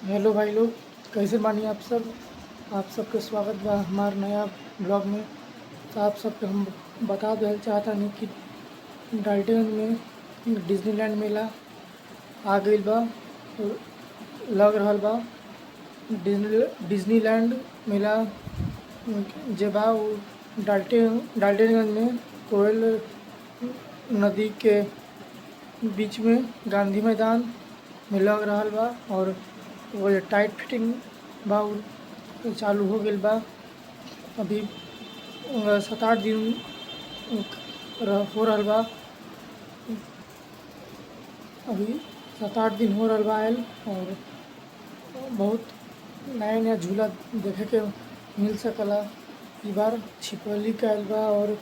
Hello भाई लोग, कैसे मानिए आप सब। आप सबके स्वागत बा हमार नया ब्लॉग में। तो आप सबके हम बता देना चाहता नहीं कि डाल्टनगंज में डिज्नीलैंड मेला आ गईल बा और लग रहल बा। डिज्नीलैंड मेला जे बा वो डाल्टनगंज में कोयल नदी के बीच में गांधी मैदान में लग रहल बा। और वो जो टाइट फिटिंग बा उ चालू हो गईल बा। अभी 7-8 दिन हो रहल बा। अभी 7-8 दिन हो रहल बा आयल। और बहुत नया नया झूला देखे के मिल सकला। इ बार छिपकली के आयल बा और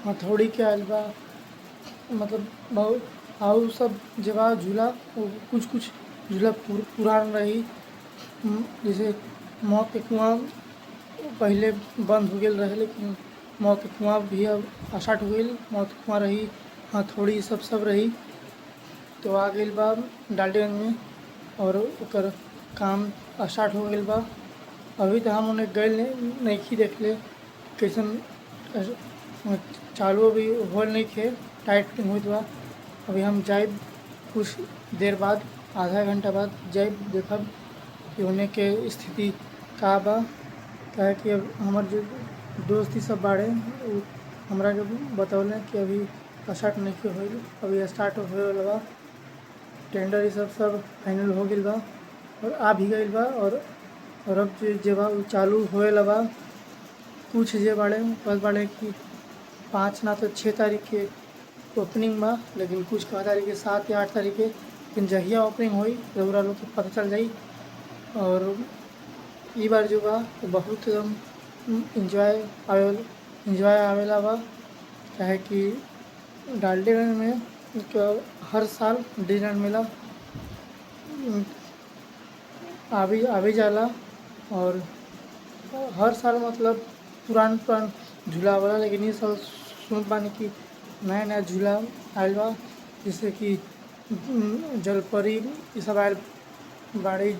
हथौड़ी के आयल बा। मतलब बहुत आउ सब जे बा झूला वो कुछ झूला पुरान रही। जैसे मौत के कुआं पहले बंद हो गेल रहे, लेकिन मौत के कुआं भी अब स्टार्ट हो गईल। मौत के कुआं रही, हथौड़ी सब रही। तो आ गईल बा डाल्टनगंज में और ओकर काम स्टार्ट हो गईल बा। अभी तो हम उन्हें गए नहीं देखले कैसन चालू अभी होल नहीं खे, टाइट फिटिंग होइत बा। अभी हम जाइब कुछ देर बाद, आधा घंटा बाद जाइब देखब कि उन्हें के स्थिति का बा। काहे कि अब हमार जो दोस्त ही सब बाड़े उ हमरा के बतौले कि अभी स्टार्ट नहीं के होईल, अभी स्टार्ट होए वाला बा। टेंडर ये सब फाइनल हो गईल बा और आ भी गईल बा। और अब जे बा उ चालू होए वाला बा। कुछ जे बाड़े कहत बाड़े कि 5 ना तो 6 तारीख के ओपनिंग बा, लेकिन कुछ कहत तारीख के 7 या 8 तारीख के। लेकिन जहिया ओपनिंग होई रउरा लोग के पता चल जाई। और ई बार जो बा वो बहुत एकदम इंजॉय आवेला बा। काहे कि डाल्टनगंज में हर साल डिज्नीलैंड मेला आवे जाला। और हर साल मतलब पुरान झूला आवेला, लेकिन ये साल सुन पानी कि नया नया झूला आयल बा। जैसे कि जलपरी ये सब आयल बाड़े,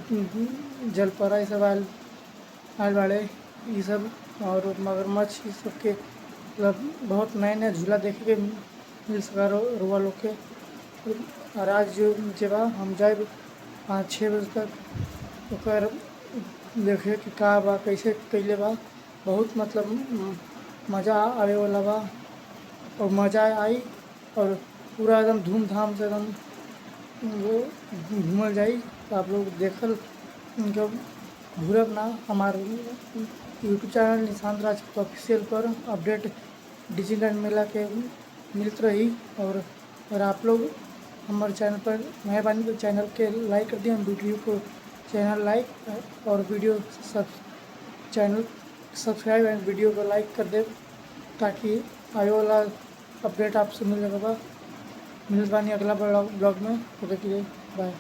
जलपरा ये सब आयल बाड़े ये सब। और मगरमच्छ ये सब के मतलब बहुत नया नया झूला देखे के मिल सका रुआ लोग के। और आज जे बा हम जाए 5-6 बजे तक ओकर देखे कि का बा, कैसे कैले बा। बहुत मतलब मज़ा आवे वाला बा और मज़ा आई। और पूरा एकदम धूमधाम से एकदम वो घूमल जाई। तो आप लोग देखल जब भूलब ना हमारे YouTube channel Nishant Rajput official पर अपडेट डिज्नीलैंड मेला के मिलत रही। और आप लोग हमारे चैनल पर नए बानी तो चैनल के लाइक कर दिए, वीडियो को चैनल लाइक और video channel subscribe and video को लाइक कर दे, ताकि आने वाला अपडेट आपसे मिल जाएगा। मिल बानी अगला ब्लॉग में। तो देखिए, बाय।